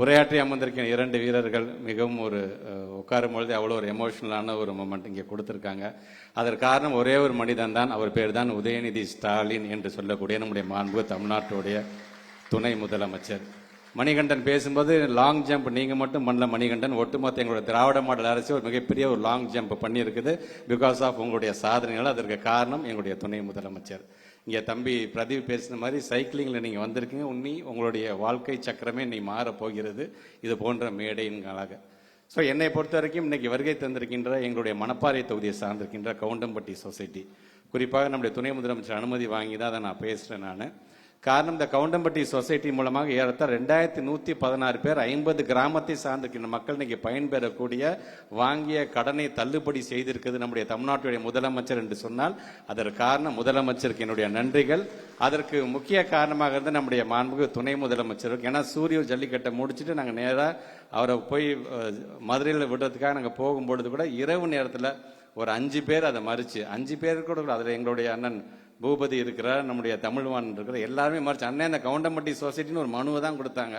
உரையாற்றி அமர்ந்திருக்கிற 2 வீரர்கள் மிகவும் ஒரு உட்காரும் பொழுது அவ்வளோ ஒரு எமோஷனலான ஒரு மொமெண்ட் இங்கே கொடுத்துருக்காங்க. அதற்கு காரணம் ஒரே ஒரு மனிதன் தான். அவர் பேர் தான் உதயநிதி ஸ்டாலின் என்று சொல்லக்கூடிய நம்முடைய மாண்பு தமிழ்நாட்டுடைய துணை முதலமைச்சர். மணிகண்டன் பேசும்போது லாங் ஜம்ப் நீங்கள் மட்டும் பண்ணல மணிகண்டன், ஒட்டுமொத்த எங்களுடைய திராவிட மாடல் அரசு ஒரு மிகப்பெரிய ஒரு லாங் ஜம்ப் பண்ணியிருக்குது. பிகாஸ் ஆஃப் உங்களுடைய சாதனைகள். அதற்கு காரணம் எங்களுடைய துணை முதலமைச்சர். இங்கே தம்பி பிரதீப் பேசின மாதிரி சைக்கிளிங்கில் நீங்கள் வந்திருக்கீங்க. உங்களுடைய வாழ்க்கை சக்கரமே நீ மாறப்போகிறது இது போன்ற மேடையின்களாக. ஸோ என்னை பொறுத்த வரைக்கும் இன்னைக்கு வருகை தந்திருக்கின்ற எங்களுடைய மணப்பாறை தொகுதியை சார்ந்திருக்கின்ற கவுண்டம்பட்டி சொசைட்டி, குறிப்பாக நம்முடைய துணை முதலமைச்சர் அனுமதி வாங்கி தான் அதை நான் பேசுகிறேன். நான் காரணம் இந்த கவுண்டம்பட்டி சொசைட்டி மூலமாக ஏறத்தாழ 2116 பேர் 50 கிராமத்தை சார்ந்திருக்கின்ற மக்கள் இன்னைக்கு பயன்பெறக்கூடிய வாங்கிய கடனை தள்ளுபடி செய்திருக்கிறது நம்முடைய தமிழ்நாட்டுடைய முதலமைச்சர் என்று சொன்னால் அதற்கு காரணம் முதலமைச்சருக்கு என்னுடைய நன்றிகள். அதற்கு முக்கிய காரணமாக இருந்து நம்முடைய மாண்புமிகு துணை முதலமைச்சருக்கு. ஏன்னா சூரிய ஜல்லிக்கட்டை முடிச்சுட்டு நாங்கள் நேராக அவரை போய் மதுரையில் விடுறதுக்காக நாங்கள் போகும்பொழுது கூட இரவு நேரத்தில் ஒரு 5 பேர் அதை மறிச்சு 5 பேர் கூட அதில் எங்களுடைய அண்ணன் பூபதி இருக்கிறார், நம்முடைய தமிழ்வான் இருக்கிற எல்லாருமே மறைச்சு அண்ணன் இந்த கவுண்டம்பட்டி சொசைட்டின்னு ஒரு மனுவை தான் கொடுத்தாங்க.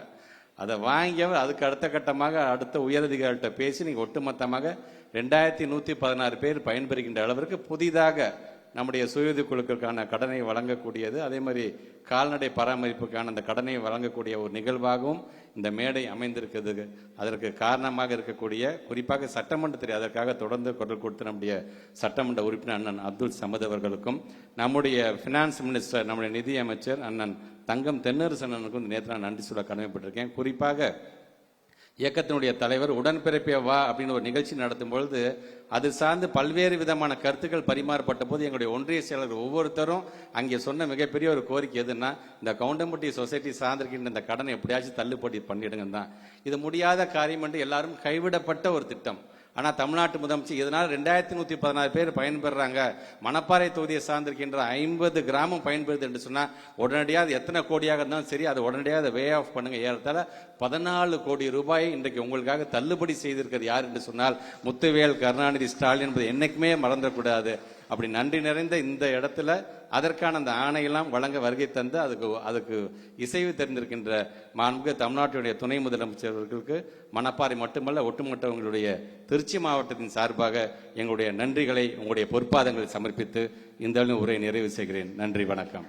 அதை வாங்கியவர் அதுக்கு அடுத்த கட்டமாக அடுத்த உயரதிகாரிகிட்ட பேசி நீங்கள் ஒட்டுமொத்தமாக 2116 பேர் பயன்பெறுகின்ற அளவிற்கு புதிதாக நம்முடைய சுயஉதவி குழுக்களுக்கான கடனை வழங்கக்கூடியது, அதே மாதிரி கால்நடை பராமரிப்புக்கான அந்த கடனை வழங்கக்கூடிய ஒரு நிகழ்வாகவும் இந்த மேடை அமைந்திருக்கிறது. அதற்கு காரணமாக இருக்கக்கூடிய குறிப்பாக சட்டமன்றத்தில் அதற்காக தொடர்ந்து குரல் கொடுத்து நம்முடைய சட்டமன்ற உறுப்பினர் அண்ணன் அப்துல் சமத் அவர்களுக்கும், நம்முடைய ஃபினான்ஸ் மினிஸ்டர் நம்முடைய நிதி அமைச்சர் அண்ணன் தங்கம் தென்னரசு அண்ணனுக்கும் நேற்று நான் நன்றி சொல்ல கடமைப்பட்டிருக்கேன். குறிப்பாக இயக்கத்தினுடைய தலைவர் உடன்பிறப்பே வா அப்படின்னு ஒரு நிகழ்ச்சி நடத்தும் பொழுது அது சார்ந்து பல்வேறு விதமான கருத்துக்கள் பரிமாறப்பட்ட போது எங்களுடைய ஒன்றிய செயலர் ஒவ்வொருத்தரும் அங்கே சொன்ன மிகப்பெரிய ஒரு கோரிக்கை எதுன்னா, இந்த கவுண்டம்பட்டி சொசைட்டி சார்ந்திருக்கின்ற இந்த கடனை எப்படியாச்சும் தள்ளுபடி பண்ணிடுங்க தான். இது முடியாத காரியம் என்று எல்லாரும் கைவிடப்பட்ட ஒரு திட்டம். ஆனால் தமிழ்நாட்டு முதலமைச்சர் இதனால் 2116 பேர் பயன்பெறாங்க, மணப்பாறை தொகுதியை சார்ந்திருக்கின்ற 50 கிராமம் பயன்பெறுது என்று சொன்னால் உடனடியாக அது எத்தனை கோடியாக இருந்தாலும் சரி அதை உடனடியாக அதை வே ஆஃப் பண்ணுங்க. ஏறத்தாழ 14 கோடி ரூபாயை இன்றைக்கு உங்களுக்காக தள்ளுபடி செய்திருக்கிறது யார் என்று சொன்னால் முத்துவேல் கருணாநிதி ஸ்டாலின் என்பது என்னைக்குமே மறந்துடக்கூடாது. அப்படி நன்றி நிறைந்த இந்த இடத்துல அதற்கான அந்த ஆணையெல்லாம் வழங்க வருகை தந்து அதுக்கு இசைவு தெரிந்திருக்கின்ற மாண்புமிகு தமிழ்நாட்டுடைய துணை முதலமைச்சர்களுக்கு மணப்பாறை மட்டுமல்ல ஒட்டுமொத்தவங்களுடைய திருச்சி மாவட்டத்தின் சார்பாக எங்களுடைய நன்றிகளை உங்களுடைய பொற்பாதங்களை சமர்ப்பித்து இந்த உரையை நிறைவு செய்கிறேன். நன்றி, வணக்கம்.